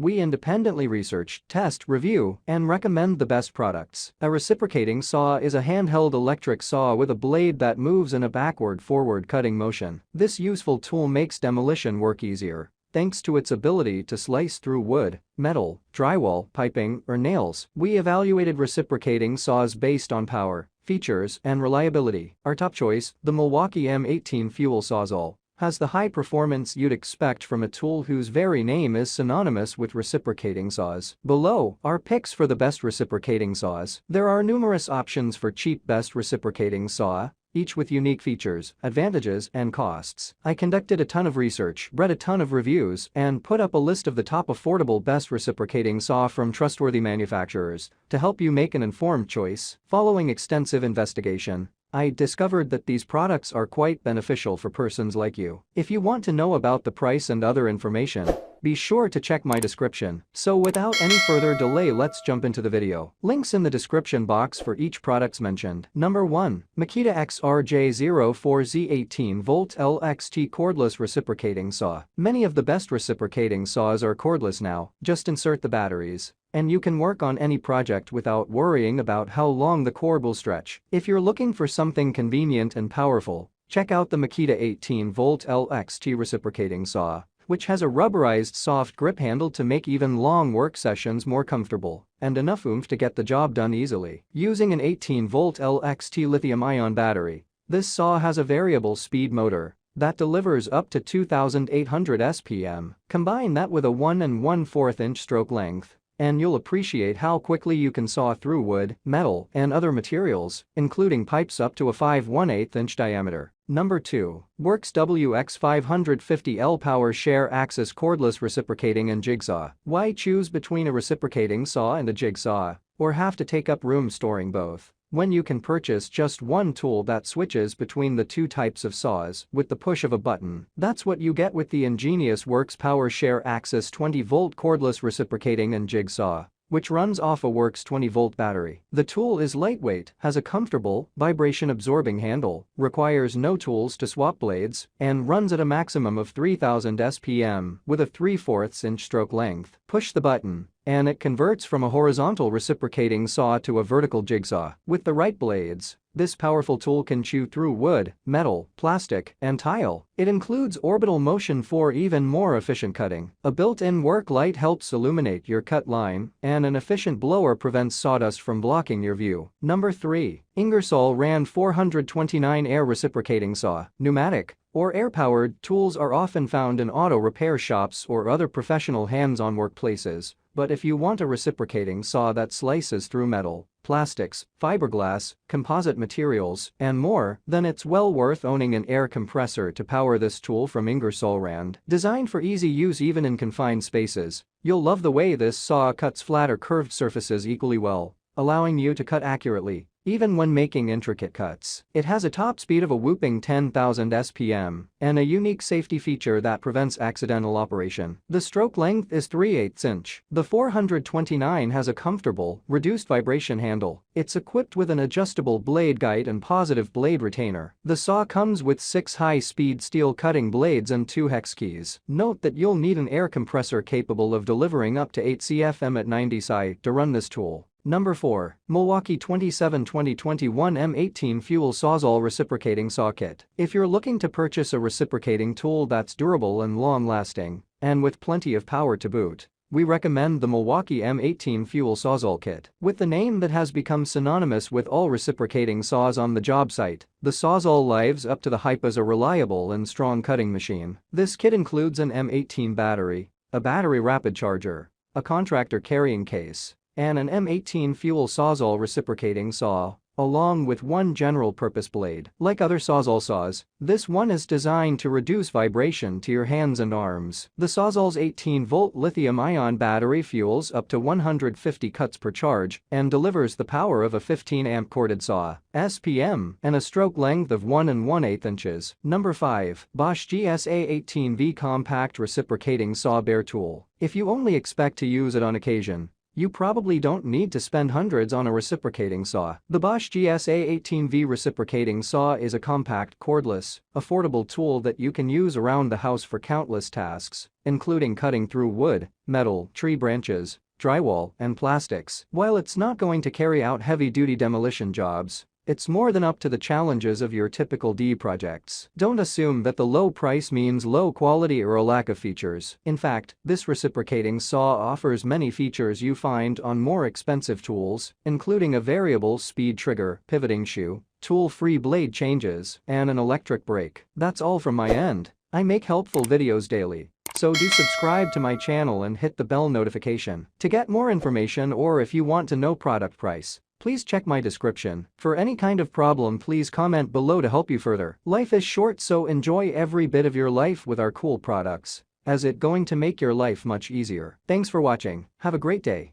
We independently research, test, review, and recommend the best products. A reciprocating saw is a handheld electric saw with a blade that moves in a backward-forward cutting motion. This useful tool makes demolition work easier, thanks to its ability to slice through wood, metal, drywall, piping, or nails. We evaluated reciprocating saws based on power, features, and reliability. Our top choice, the Milwaukee M18 Fuel SAWZALL, has the high performance you'd expect from a tool whose very name is synonymous with reciprocating saws. Below are picks for the best reciprocating saws. There are numerous options for cheap best reciprocating saw, each with unique features, advantages, and costs. I conducted a ton of research, read a ton of reviews, and put up a list of the top affordable best reciprocating saw from trustworthy manufacturers to help you make an informed choice. Following extensive investigation, I discovered that these products are quite beneficial for persons like you. If you want to know about the price and other information, be sure to check my description. So without any further delay, let's jump into the video. Links in the description box for each products mentioned. Number 1. Makita XRJ04Z 18V LXT Cordless Reciprocating Saw. Many of the best reciprocating saws are cordless now. Just insert the batteries, and you can work on any project without worrying about how long the cord will stretch. If you're looking for something convenient and powerful, check out the Makita 18V LXT Reciprocating Saw, which has a rubberized soft grip handle to make even long work sessions more comfortable, and enough oomph to get the job done easily. Using an 18V LXT lithium-ion battery, this saw has a variable speed motor that delivers up to 2,800 SPM. Combine that with a 1 1/4 inch stroke length, and you'll appreciate how quickly you can saw through wood, metal, and other materials, including pipes up to a 5/1/8 inch diameter. Number 2. Worx WX550L Power Share Axis Cordless Reciprocating and Jigsaw. Why choose between a reciprocating saw and a jigsaw, or have to take up room storing both, when you can purchase just one tool that switches between the two types of saws with the push of a button? That's what you get with the ingenious Worx Power Share Axis 20V Cordless Reciprocating and Jigsaw, which runs off a Worx 20V battery. The tool is lightweight, has a comfortable, vibration-absorbing handle, requires no tools to swap blades, and runs at a maximum of 3,000 SPM with a 3/4 inch stroke length. Push the button, and it converts from a horizontal reciprocating saw to a vertical jigsaw. With the right blades, this powerful tool can chew through wood, metal, plastic, and tile. It includes orbital motion for even more efficient cutting. A built-in work light helps illuminate your cut line, and an efficient blower prevents sawdust from blocking your view. Number 3. Ingersoll RAN 429 Air Reciprocating Saw. Pneumatic or air-powered tools are often found in auto repair shops or other professional hands-on workplaces. But if you want a reciprocating saw that slices through metal, plastics, fiberglass, composite materials, and more, then it's well worth owning an air compressor to power this tool from Ingersoll RAN. Designed for easy use even in confined spaces, you'll love the way this saw cuts flat or curved surfaces equally well, allowing you to cut accurately, even when making intricate cuts. It has a top speed of a whopping 10,000 SPM and a unique safety feature that prevents accidental operation. The stroke length is 3/8 inch. The 429 has a comfortable, reduced vibration handle. It's equipped with an adjustable blade guide and positive blade retainer. The saw comes with 6 high-speed steel cutting blades and 2 hex keys. Note that you'll need an air compressor capable of delivering up to 8 CFM at 90 psi to run this tool. Number 4. Milwaukee 27-2021 M18 Fuel SAWZALL Reciprocating Saw Kit. If you're looking to purchase a reciprocating tool that's durable and long-lasting, and with plenty of power to boot, we recommend the Milwaukee M18 Fuel SAWZALL Kit. With the name that has become synonymous with all reciprocating saws on the job site, the SAWZALL lives up to the hype as a reliable and strong cutting machine. This kit includes an M18 battery, a battery rapid charger, a contractor carrying case, and an M18 Fuel SAWZALL reciprocating saw, along with one general-purpose blade. Like other SAWZALL saws, this one is designed to reduce vibration to your hands and arms. The SAWZALL's 18V lithium-ion battery fuels up to 150 cuts per charge and delivers the power of a 15-amp corded saw, SPM, and a stroke length of 1 1/8 inches. Number 5. BOSCH GSA18V Compact Reciprocating Saw Bare Tool. If you only expect to use it on occasion, You probably don't need to spend hundreds on a reciprocating saw. The Bosch GSA18V reciprocating saw is a compact, cordless, affordable tool that you can use around the house for countless tasks, including cutting through wood, metal, tree branches, drywall, and plastics. While it's not going to carry out heavy-duty demolition jobs, it's more than up to the challenges of your typical D projects. Don't assume that the low price means low quality or a lack of features. In fact, this reciprocating saw offers many features you find on more expensive tools, including a variable speed trigger, pivoting shoe, tool-free blade changes, and an electric brake. That's all from my end. I make helpful videos daily, so do subscribe to my channel and hit the bell notification. To get more information or if you want to know product price, please check my description. For any kind of problem, please comment below to help you further. Life is short, so enjoy every bit of your life with our cool products, as it's going to make your life much easier. Thanks for watching. Have a great day.